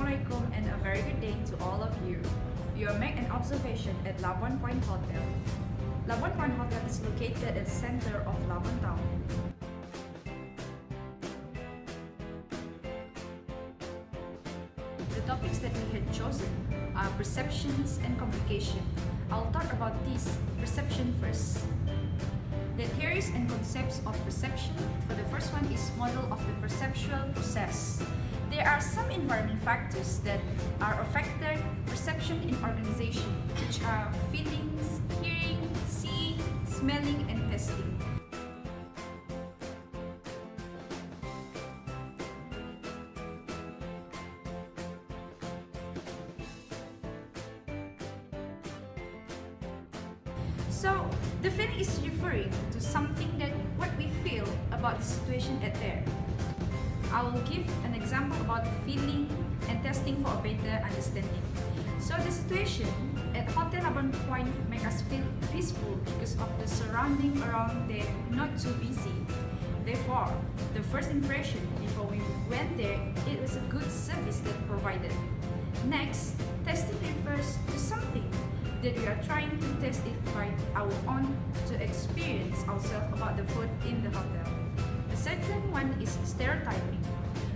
Assalamualaikum and a very good day to all of you. You are making an observation at Labuan Point Hotel. Labuan Point Hotel is located at the center of Labuan Town. The topics that we had chosen are perceptions and communication. I'll talk about this perception first. The theories and concepts of perception. For the first one is model of the perceptual process. There are some environment factors that are affecting perception in organization, which are feelings, hearing, seeing, smelling, and tasting. So, the feeling is referring to something that what we feel about the situation at there. I will give an example about feeling and testing for a better understanding. So the situation at Hotel Labuan Point make us feel peaceful because of the surrounding around there not too busy. Therefore, the first impression before we went there, it was a good service that provided. Next, testing refers to something that we are trying to test it by our own to experience ourselves about the food in the hotel. The second one is stereotyping.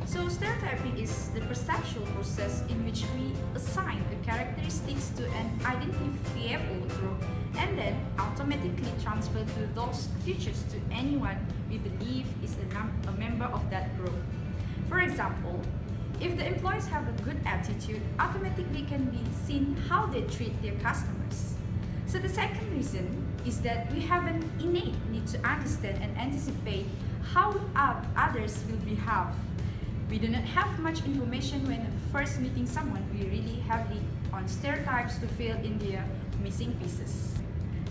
So stereotyping is the perceptual process in which we assign the characteristics to an identifiable group and then automatically transfer to those features to anyone we believe is a member of that group. For example, if the employees have a good attitude, automatically can be seen how they treat their customers. So the second reason is that we have an innate need to understand and anticipate how others will behave. We do not have much information when first meeting someone. We really heavily on stereotypes to fill in their missing pieces.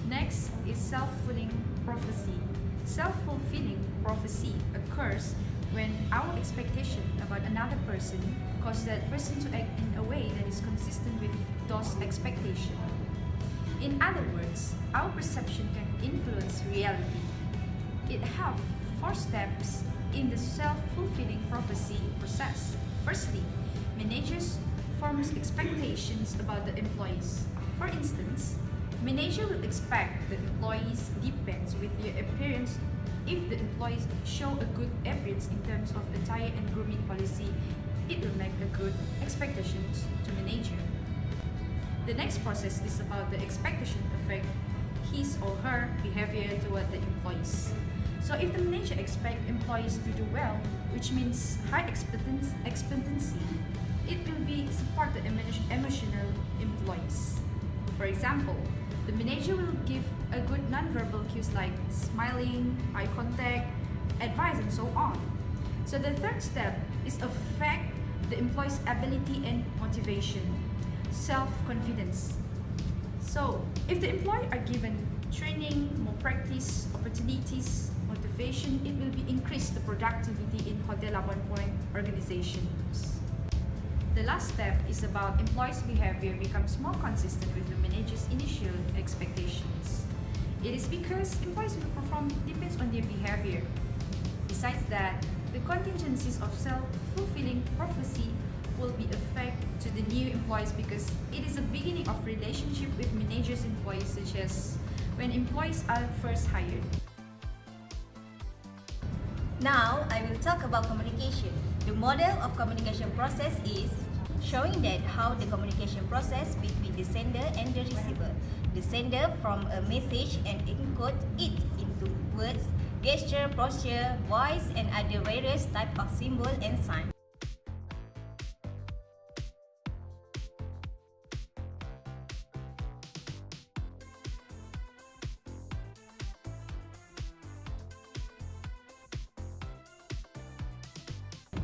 Next is self-fulfilling prophecy. Self-fulfilling prophecy occurs when our expectation about another person causes that person to act in a way that is consistent with those expectations. In other words, our perception can influence reality. It has 4 steps in the self-fulfilling prophecy process. Firstly, managers form expectations about the employees. For instance, manager will expect the employees depends with their appearance. If the employees show a good appearance in terms of attire and grooming policy, it will make a good expectations to manager. The next process is about the expectation affect his or her behavior toward the employees. So if the manager expects employees to do well, which means high expectancy, it will be support the emotional employees. For example, the manager will give a good non-verbal cues like smiling, eye contact, advice, and so on. So the third step is affect the employee's ability and motivation, self-confidence. So if the employee are given training, more practice, opportunities, motivation, it will be increase the productivity in Hotel Labuan Point organizations. The last step is about employees' behavior becomes more consistent with the manager's initial expectations. It is because employees will perform depends on their behavior. Besides that, the contingencies of self-fulfilling prophecy will be effect to the new employees because it is a beginning of relationship with managers and employees, such as when employees are first hired. Now, I will talk about communication. The model of communication process is showing that how the communication process between the sender and the receiver. The sender from a message and encode it into words, gesture, posture, voice, and other various type of symbol and sign.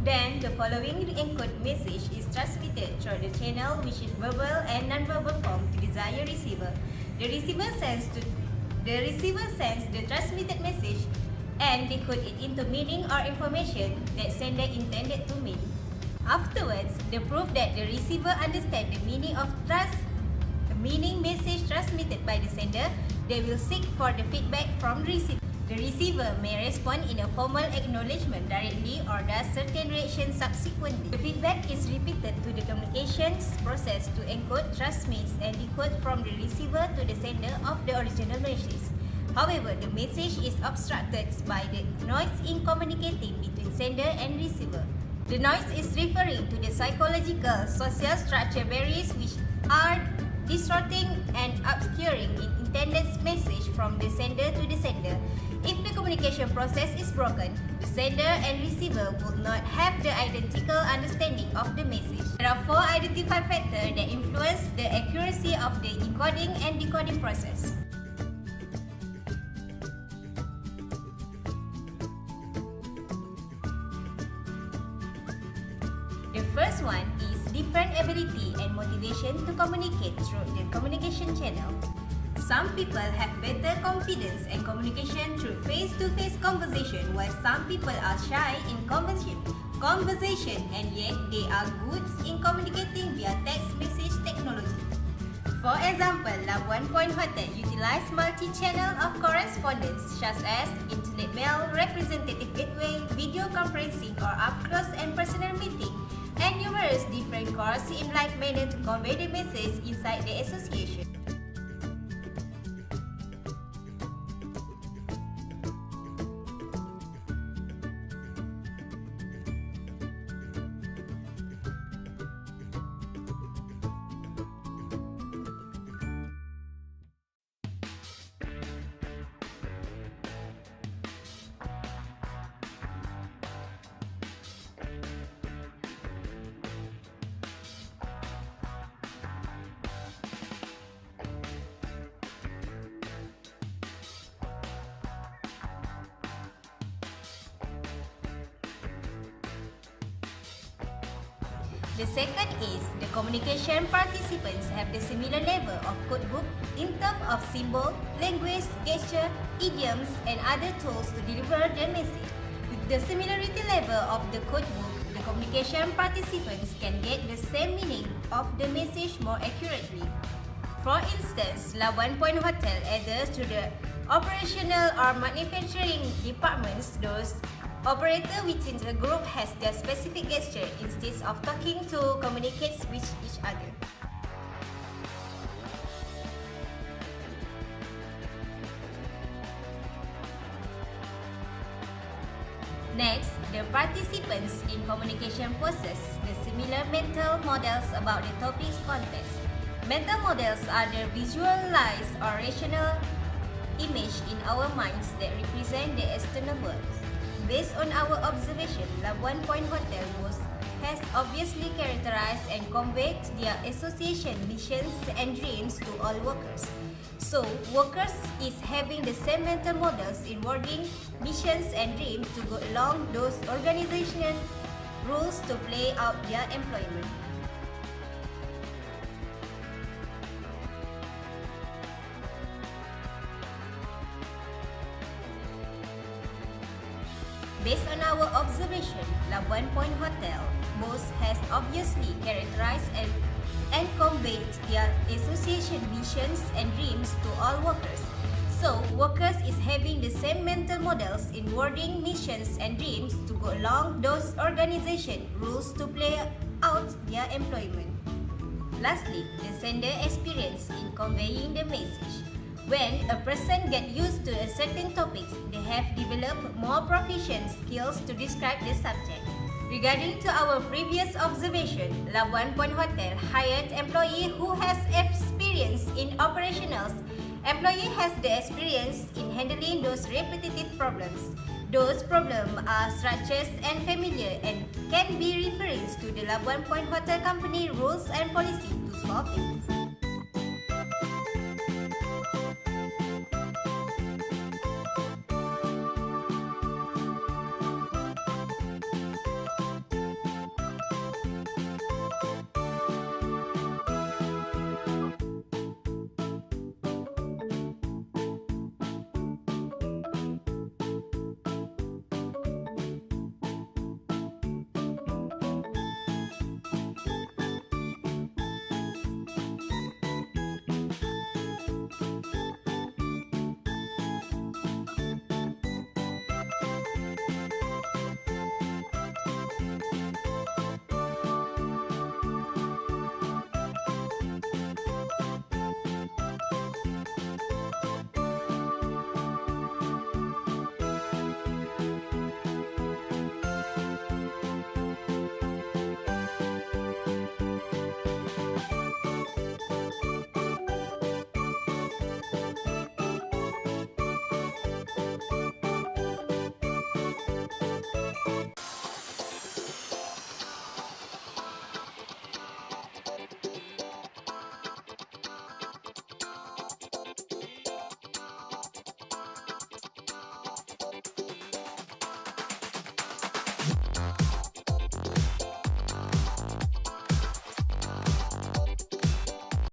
Then, the following encoded message is transmitted through the channel which is verbal and non-verbal form to desired receiver. The receiver sends the transmitted message and decode it into meaning or information that sender intended to mean. Afterwards, the proof that the receiver understands the meaning message transmitted by the sender, they will seek for the feedback from the receiver. The receiver may respond in a formal acknowledgement directly or does certain reactions subsequently. The feedback is repeated to the communications process to encode, transmit, and decode from the receiver to the sender of the original message. However, the message is obstructed by the noise in communicating between sender and receiver. The noise is referring to the psychological, social structure barriers which are distorting and obscuring the intended message from the sender to the sender. If the communication process is broken, the sender and receiver will not have the identical understanding of the message. There are 4 identified factors that influence the accuracy of the encoding and decoding process. The first one is different ability and motivation to communicate through the communication channel. Some people have better confidence and communication through face-to-face conversation, while some people are shy in conversation and yet they are good in communicating via text message technology. For example, Labuan Point Hotel utilize multi-channel of correspondence such as internet mail, representative gateway, video conferencing or up-close and personal meeting, and numerous different calls in like manner to convey the message inside the association. The second is the communication participants have the similar level of codebook in terms of symbol, language, gesture, idioms, and other tools to deliver the message. With the similarity level of the codebook, the communication participants can get the same meaning of the message more accurately. For instance, Labuan Point Hotel adheres to the operational or manufacturing departments. Those operator within a group has their specific gesture instead of talking to communicate with each other. Next, the participants in communication possess the similar mental models about the topic's context. Mental models are the visualized or rational image in our minds that represent the external world. Based on our observation, Labuan Point Hotel has obviously characterized and conveyed their association, missions and dreams to all workers. So, workers is having the same mental models in wording, missions and dreams to go along those organizational rules to play out their employment. Based on our observation, Labuan Point Hotel has obviously characterized and conveyed their association missions and dreams to all workers. So, workers is having the same mental models in wording, missions and dreams to go along those organization rules to play out their employment. Lastly, the sender experience in conveying the message. When a person gets used to a certain topic, they have developed more proficient skills to describe the subject. Regarding to our previous observation, Labuan Point Hotel hired employee who has experience in operationals. Employee has the experience in handling those repetitive problems. Those problems are structured and familiar and can be referenced to the Labuan Point Hotel Company rules and policy to solve it.